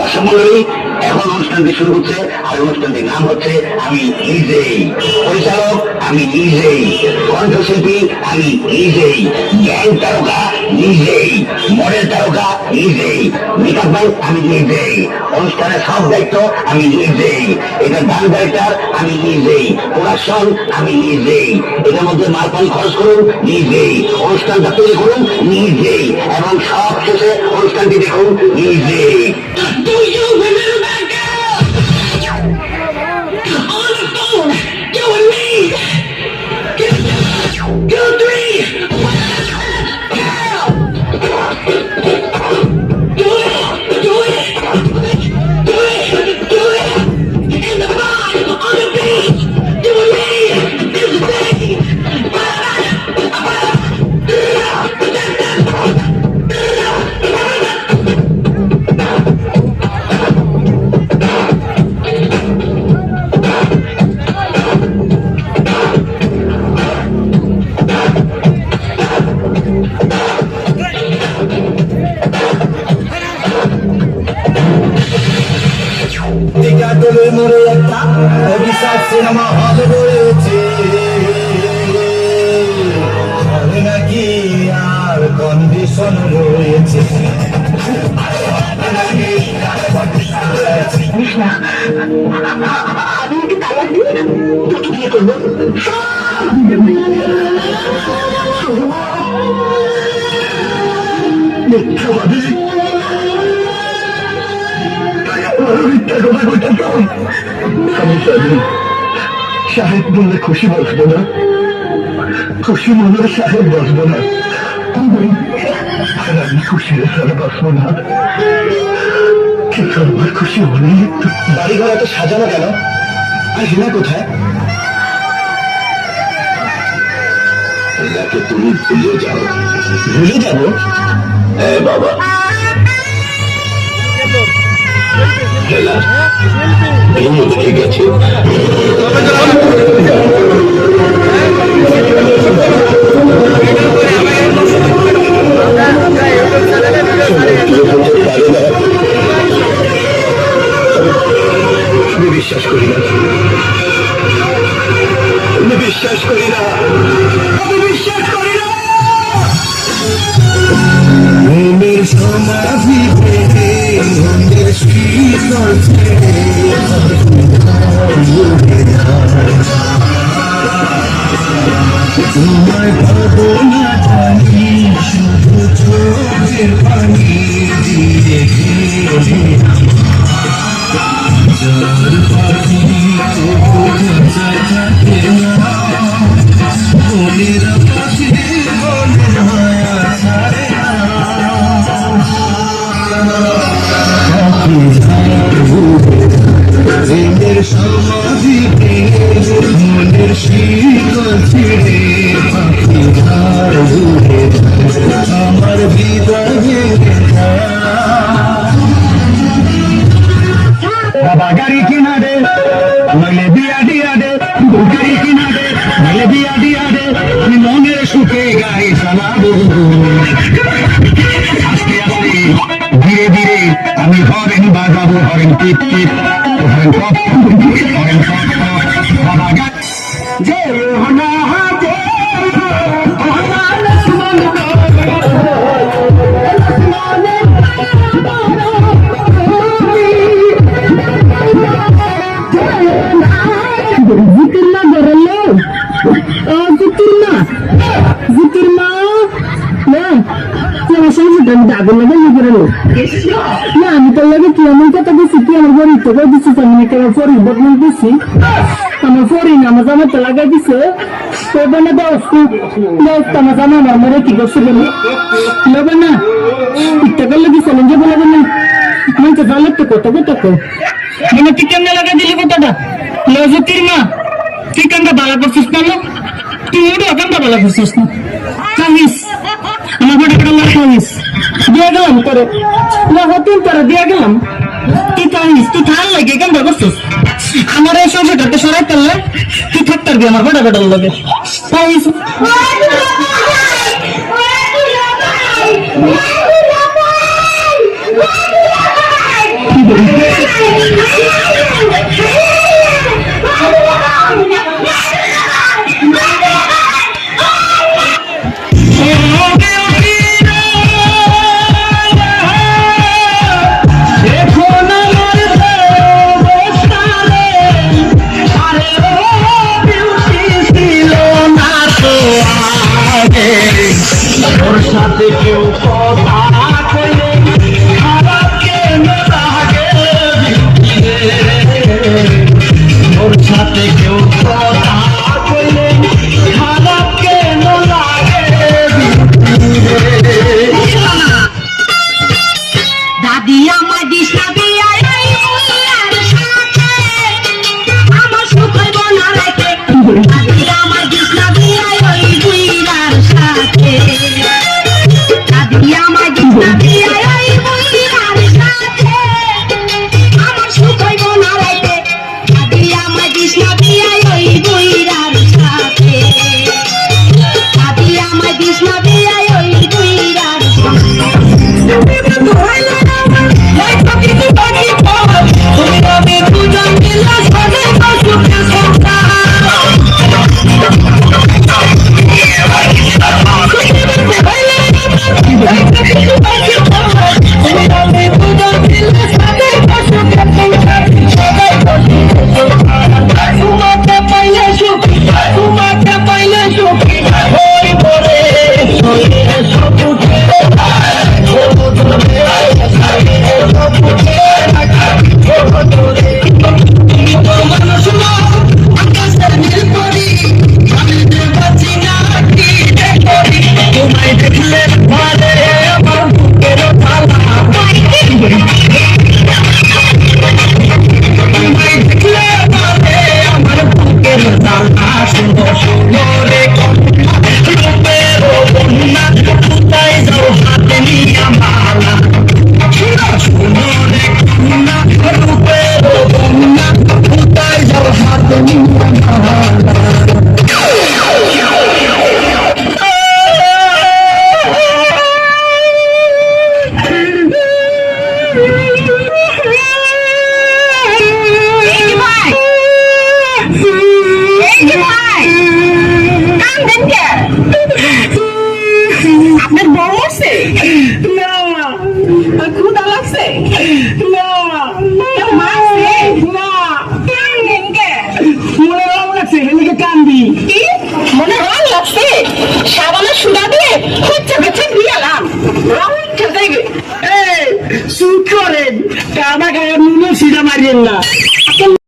দর্শক মন্ডলী, এখন অনুষ্ঠানটি শুরু হচ্ছে। আর অনুষ্ঠানটির নাম হচ্ছে আমি নিজেই, পরিচালক আমি নিজেই, কণ্ঠশিল্পী আমি নিজেই, গ্যাং তারকা নিজেই, মডেল তারকা নিজেই, মেকআপ ম্যান আমি নিজেই, অনুষ্ঠানের সব দায়িত্ব আমি নিজেই, এটা গান ডাইরেক্টর আমি নিজেই, প্রোডাকশন আমি নিজেই, এটার মধ্যে মালপানি খরচ করুন নিজেই, অনুষ্ঠানটা তৈরি করুন নিজেই, এবং সব শেষে অনুষ্ঠানটি দেখুন নিজেই। Do you remember girl? On the phone, you and me. You three. Girl. Do it. Do it. Do it. Do it. In the bar, on the beach. You and me. It's the thing. টিকাতলের মোড়ে একটা অভিশাপ cinema hall রয়েছে, হলে নাকি আর condition রয়েছে। আমি কি তালাক দিই? তোকে বিয়ে করবো। মিথ্যাবাদী, সাহেব বললে খুশি বসবো না, খুশি বললে সাহেব বসবো না, আমি খুশি রেখে বসবো না। কিন্তু আমার খুশি হলে বাড়ি ঘর এত সাজানো কেন? আর হিনা কোথায়? হিনাকে তুমি ভুলে যাও। ভুলে যাবো? হ্যাঁ বাবা, ভেঙে উঠে গেছে। আমি বিশ্বাস করি না, আমি বিশ্বাস করি না, আমি বিশ্বাস করি না। মনের সমাধি পেতে মনের শীতল ছেড়ে তোমায় পাবো না জানি, শুধু চোখের পানি দিয়ে ঘিরে যার পাখি তবু বাঁচায় থাকে না, মনের পাখি মনের মায়া ছাড়ে না। প্রেমের সমাধি মনের শীতল ছিড়ে পাখি ধার ঘুরে আমার হৃদয়ে। বাবা গাড়ি কিনা দে, নইলে বিয়া দিয়া দে, গাড়ি কিনা দে, নইলে বিয়া দিয়া দে, আমি মনের সুখে গাড়ি চালাবো। আস্তে আস্তে ধীরে ধীরে আমি হরেন বাজাবো, হরেন টিপ টিপ, হরেন টপ, হরেন টপ টপ। বাবা গাড়ি যে হোনা হাজে জিকিরমা গরলো, জিকিরমা, জিকিরমা না আমার সাথে আগুন লাগে গরলো না। আমি তোর লাগে কি এমন কথা দিচ্ছি, কি আমার গরিব তো দিচ্ছিস, আমি কেমন ফরি বদনাম দিচ্ছি, আমার ফরি না আমার জামা তো লাগাই দিছে। না দোস্ত, দোস্ত আমার জামা আমার মরে কি করছে বলে লবে না, ইচ্ছা করলে কি চলেন যাবো লবে না, মনটা জানলে তো কত কত মানে তুই কেমনে লাগাই দিলি কথাটা লজতির মা, তুই কেমন বালা করছিস না, তুই ওটা কেমন বালা করছিস না, কাহিস আমার ফটো ফটো লাগাইস দিয়ে গেলাম করে না হতুন করে দিয়ে গেলাম, তুই কাহিস তুই থাল লাগে কেমন করছিস আমার এই সংসারটাতে সরাই করলে তুই থাকতে পারবি আমার ফটো ফটো লাগে কাহিস। কি বলি কাকা নুনো সিটা মারিয়েন না